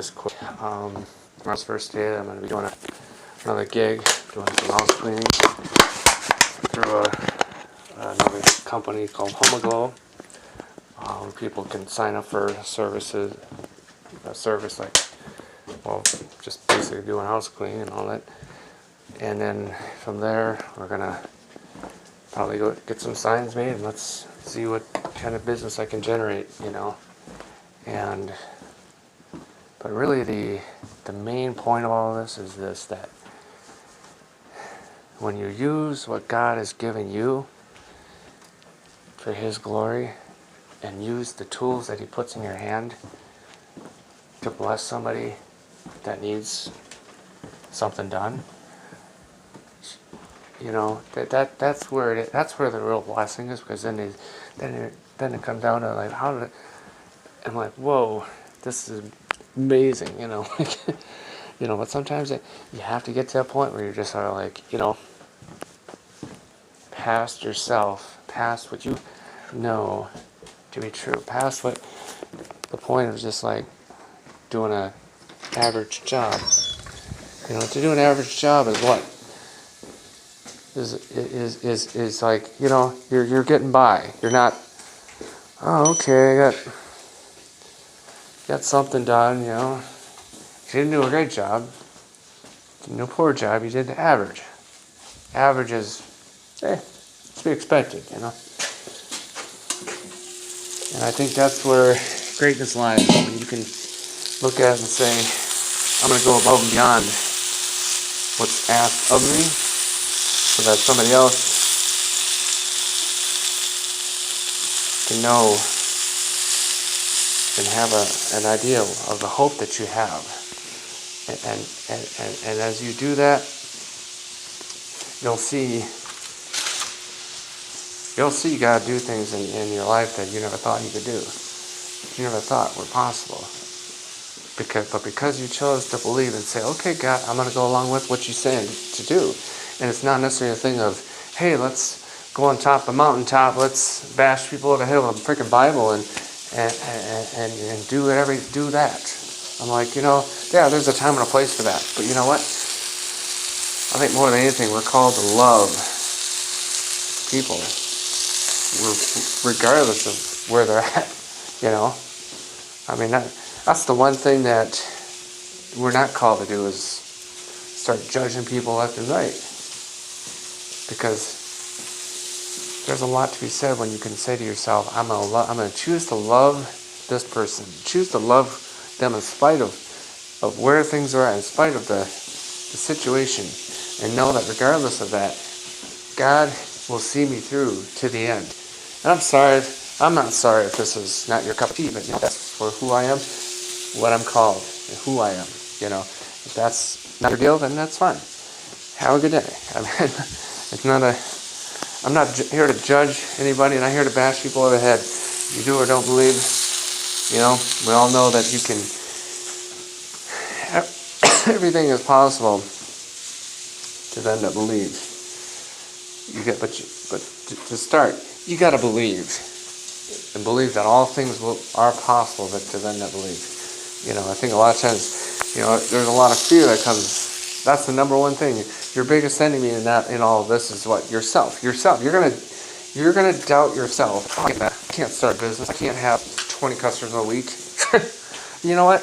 just quick. Tomorrow's first day. I'm going to be doing another gig, doing some house cleaning through another company called Homoglow. People can sign up for a service like, well, just basically doing house cleaning and all that. And then from there, we're gonna probably go get some signs made and let's see what kind of business I can generate, But really the main point of all of this is this, that when you use what God has given you for His glory and use the tools that He puts in your hand to bless somebody that needs something done, that's where the real blessing is, because then it comes down to like, I'm like, whoa, this is amazing, but sometimes you have to get to that point where you're just sort of like, past yourself, past what you know to be true, past what the point of just like doing an average job. To do an average job is what? Is like, you're getting by. You're not, oh, okay, I got something done, You didn't do a great job. You didn't do a poor job. You did the average. Average is, to be expected, And I think that's where greatness lies. When you can look at it and say, I'm going to go above and beyond what's asked of me, so that somebody else can know and have an idea of the hope that you have. And as you do that, you'll see God do things in your life that you never thought you could do. You never thought were possible. Because you chose to believe and say, okay, God, I'm going to go along with what you're saying to do. And it's not necessarily a thing of, hey, let's go on top of a mountaintop, let's bash people over the head with a freaking Bible and do whatever, do that. I'm like, there's a time and a place for that. But you know what? I think more than anything, we're called to love people, regardless of where they're at, I mean, that's the one thing that we're not called to do, is start judging people left and right. Because there's a lot to be said when you can say to yourself, I'm going to choose to love this person, choose to love them in spite of where things are at, in spite of the situation, and know that regardless of that, God will see me through to the end. And I'm not sorry if this is not your cup of tea, but that's for who I am, what I'm called, and who I am. If that's not your deal, then that's fine. Have a good day. I'm not here to judge anybody, and I'm here to bash people over the head. You do or don't believe, we all know that you can, everything is possible to them that believe. But to start, you got to believe, and believe that all things are possible to them that believe. I think a lot of times, there's a lot of fear that comes. That's the number one thing. Your biggest enemy in all of this is what? Yourself. You're gonna doubt yourself. I can't start a business. I can't have 20 customers a week. You know what?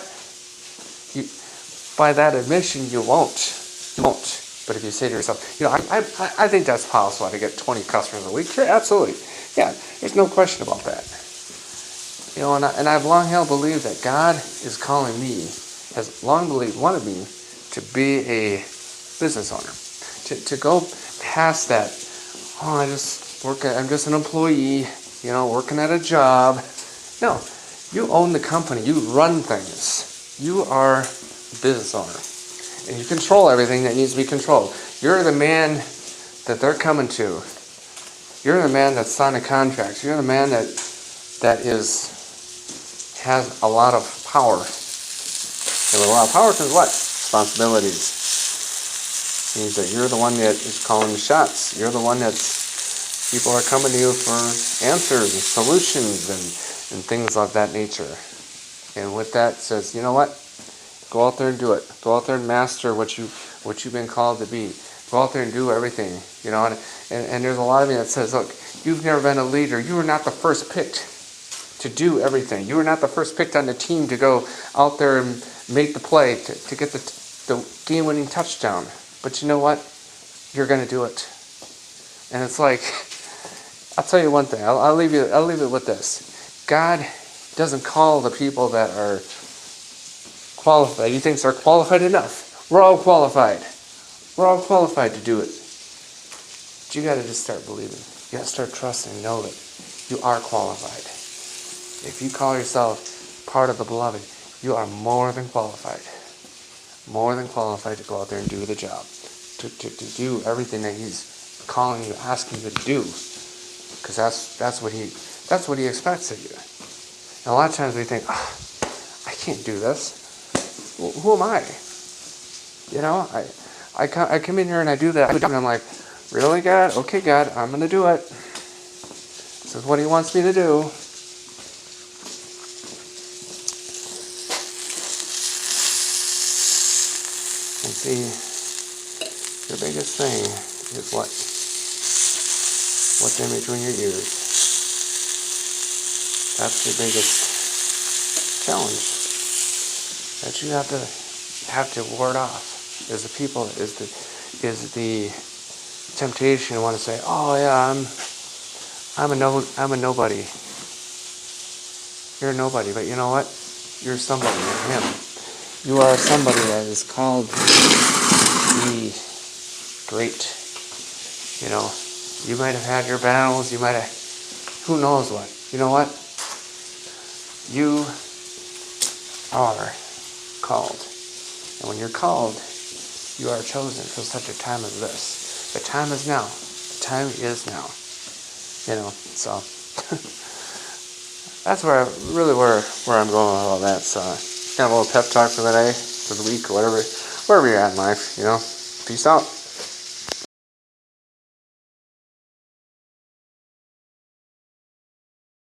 By that admission, you won't. But if you say to yourself, I think that's possible to get 20 customers a week. Sure, absolutely. Yeah, there's no question about that. And I've long held believed that God is calling me, has long wanted me to be a business owner, to go past that. I'm just an employee, working at a job. No, you own the company, you run things, you are a business owner, and you control everything that needs to be controlled. You're the man that they're coming to. You're the man that's signing contracts. You're the man that has a lot of power. And with a lot of power comes what? Responsibilities. Means that you're the one that is calling the shots. You're the one people are coming to you for answers and solutions and things of that nature. And with that says, you know what? Go out there and do it. Go out there and master what you've been called to be. Go out there and do everything. You know, and there's a lot of me that says, look, you've never been a leader. You were not the first picked to do everything. You were not the first picked on the team to go out there and make the play to get the game-winning touchdown. But you know what? You're gonna do it. And it's like, I'll tell you one thing. I'll leave it with this. God doesn't call the people that are qualified. He thinks they're qualified enough. We're all qualified. We're all qualified to do it. But you got to just start believing. You got to start trusting and know that you are qualified. If you call yourself part of the beloved, you are more than qualified. More than qualified to go out there and do the job. To do everything that he's calling you, asking you to do. Because that's what he expects of you. And a lot of times we think, I can't do this. Well, who am I? You know, I come in here and I do that, and I'm like, really, God? Okay, God, I'm going to do it. This is what he wants me to do. And see, your biggest thing is what? What's in between your ears? That's your biggest challenge that you have to ward off. Is the people, is the temptation to want to say, oh yeah, I'm a nobody. You're a nobody, but you know what? You're somebody in him. You are somebody that is called to be great. You know, you might have had your battles, you might have, who knows what. You know what? You are called. And when you're called, you are chosen for such a time as this. The time is now. The time is now. You know, so that's where I'm going with all that. So kind of a little pep talk for the day, for the week, or wherever you're at in life. You know, peace out.